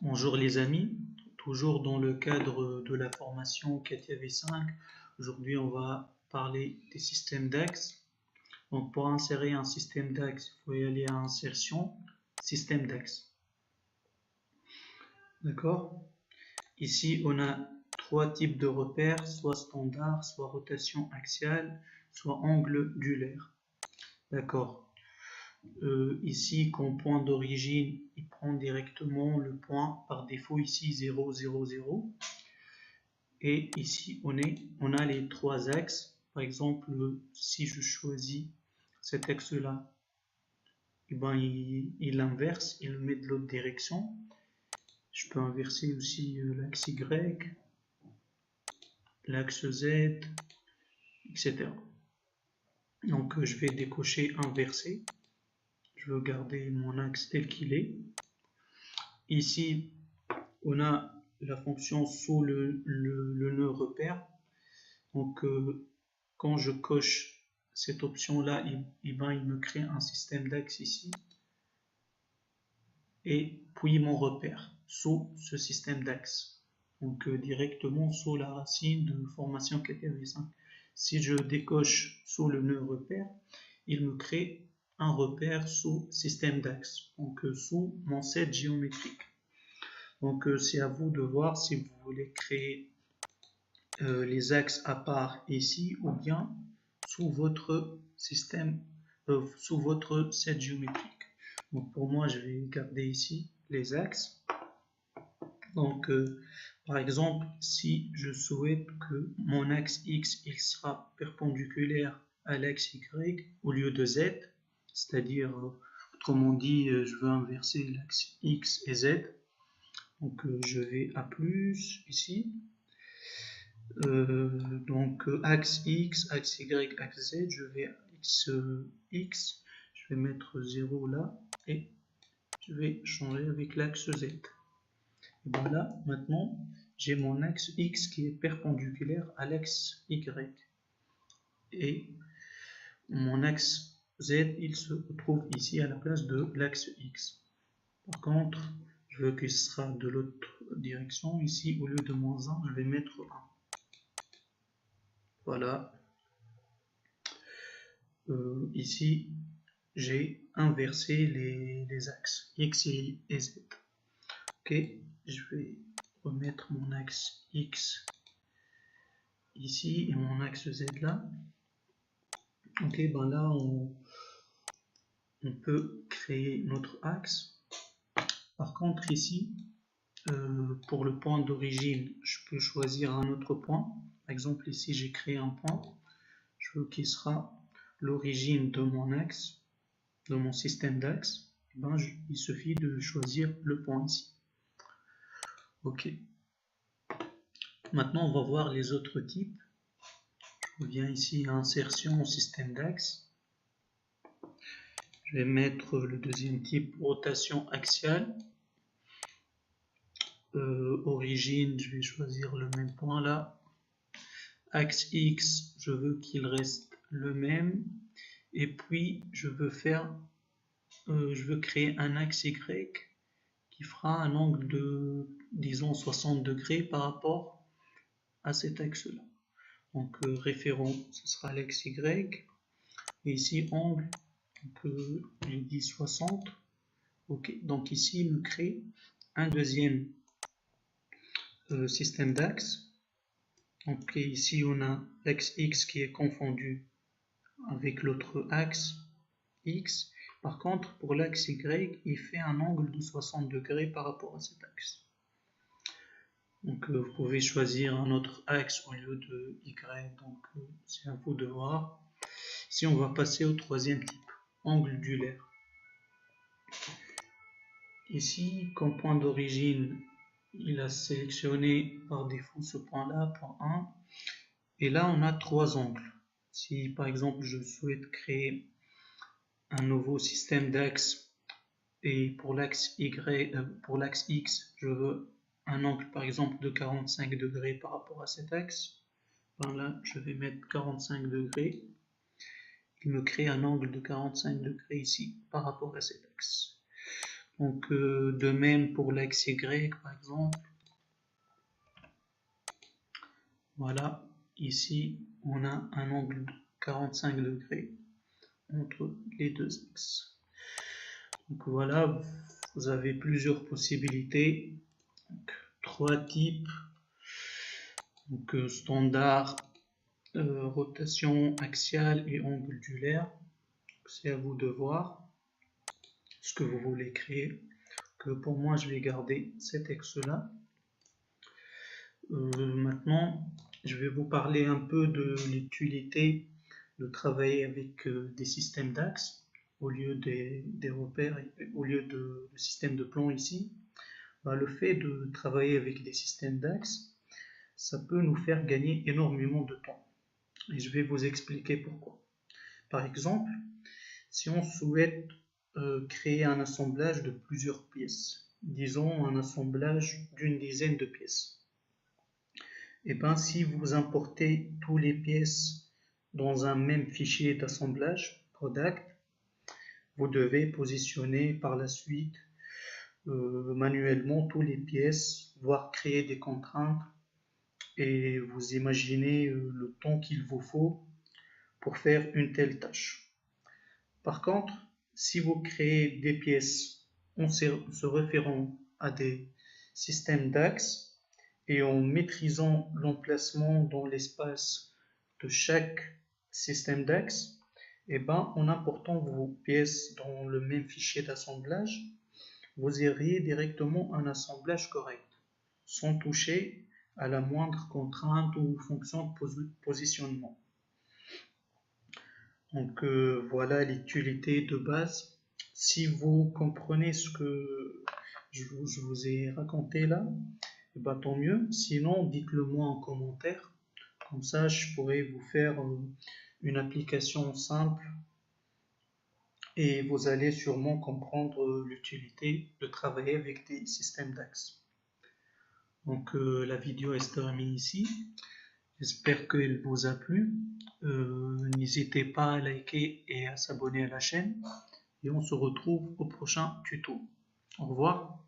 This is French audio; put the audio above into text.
Bonjour les amis, toujours dans le cadre de la formation CATIA V5. Aujourd'hui on va parler des systèmes d'axes. Donc pour insérer un système d'axe, il faut y aller à insertion, système d'axe. D'accord? Ici on a trois types de repères, soit standard, soit rotation axiale, soit angle angulaire. D'accord? Ici, comme point d'origine, il prend directement le point par défaut ici 0, 0, 0. Et ici, on a les trois axes. Par exemple, si je choisis cet axe-là, il inverse, il le met de l'autre direction. Je peux inverser aussi l'axe Y, l'axe Z, etc. Donc, je vais décocher inverser. Je veux garder mon axe tel qu'il est. Ici, on a la fonction sous le nœud repère. Donc, quand je coche cette option-là, il me crée un système d'axes ici. Et puis mon repère sous ce système d'axes. Donc, directement sous la racine de formation CATIA V5. Si je décoche sous le nœud repère, il me crée un repère sous système d'axes. Donc, sous mon set géométrique. Donc c'est à vous de voir si vous voulez créer les axes à part ici ou bien sous votre système, sous votre set géométrique. Donc pour moi je vais garder ici les axes. Donc par exemple si je souhaite que mon axe X il sera perpendiculaire à l'axe Y au lieu de Z, c'est-à-dire autrement dit je veux inverser l'axe X et Z. Donc je vais à plus ici. Donc axe X, axe Y, axe Z, je vais à X, je vais mettre 0 là et je vais changer avec l'axe Z. Et voilà, maintenant j'ai mon axe X qui est perpendiculaire à l'axe Y. Et mon axe Z, il se retrouve ici à la place de l'axe X. Par contre, je veux qu'il sera de l'autre direction. Ici, au lieu de moins 1, je vais mettre 1. Voilà. Ici, j'ai inversé les axes X et Z. Ok, je vais remettre mon axe X ici et mon axe Z là. Ok, ben là, on peut créer notre axe. Par contre, ici, pour le point d'origine, je peux choisir un autre point. Par exemple, ici, j'ai créé un point. Je veux qu'il sera l'origine de mon axe, de mon système d'axe. Ben, il suffit de choisir le point ici. Ok. Maintenant, on va voir les autres types. Je reviens ici à insertion au système d'axe. Je vais mettre le deuxième type, rotation axiale. Origine, je vais choisir le même point là. Axe X, je veux qu'il reste le même. Et puis, je veux créer un axe Y qui fera un angle de, disons, 60 degrés par rapport à cet axe-là. Donc, référent, ce sera l'axe Y. Et ici, angle, donc, j'ai dit 60. Ok, donc ici, il me crée un deuxième système d'axes. Donc ici, on a l'axe X qui est confondu avec l'autre axe X. Par contre, pour l'axe Y, il fait un angle de 60 degrés par rapport à cet axe. Donc vous pouvez choisir un autre axe au lieu de Y. Donc c'est à vous de voir. Ici, on va passer au troisième type, angle angulaire. Ici, comme point d'origine, il a sélectionné par défaut ce point-là, point 1. Et là, on a trois angles. Si par exemple, je souhaite créer un nouveau système d'axes et pour l'axe X, je veux un angle par exemple de 45 degrés par rapport à cet axe. Ben là, je vais mettre 45 degrés. Il me crée un angle de 45 degrés ici par rapport à cet axe. Donc de même pour l'axe Y par exemple. Voilà, ici on a un angle de 45 degrés entre les deux axes. Donc voilà, vous avez plusieurs possibilités. Donc, 3 types. Donc standard, rotation axiale et angulaire. C'est à vous de voir ce que vous voulez créer. Que pour moi, je vais garder cet axe-là. Maintenant, je vais vous parler un peu de l'utilité de travailler avec des systèmes d'axes au lieu des repères, au lieu de système de plan ici. Le fait de travailler avec des systèmes d'axes, ça peut nous faire gagner énormément de temps. Et je vais vous expliquer pourquoi. Par exemple, si on souhaite créer un assemblage de plusieurs pièces, disons un assemblage d'une dizaine de pièces, et bien si vous importez toutes les pièces dans un même fichier d'assemblage, product, vous devez positionner par la suite manuellement toutes les pièces, voire créer des contraintes, et vous imaginez le temps qu'il vous faut pour faire une telle tâche. Par contre, si vous créez des pièces en se référant à des systèmes d'axes et en maîtrisant l'emplacement dans l'espace de chaque système d'axe, et ben, en important vos pièces dans le même fichier d'assemblage, vous auriez directement un assemblage correct, sans toucher à la moindre contrainte ou fonction de positionnement. Donc voilà l'utilité de base. Si vous comprenez ce que je vous ai raconté là, et ben tant mieux. Sinon, dites-le moi en commentaire. Comme ça, je pourrais vous faire une application simple et vous allez sûrement comprendre l'utilité de travailler avec des systèmes d'axes. Donc la vidéo est terminée ici. J'espère qu'elle vous a plu. N'hésitez pas à liker et à s'abonner à la chaîne. Et on se retrouve au prochain tuto. Au revoir.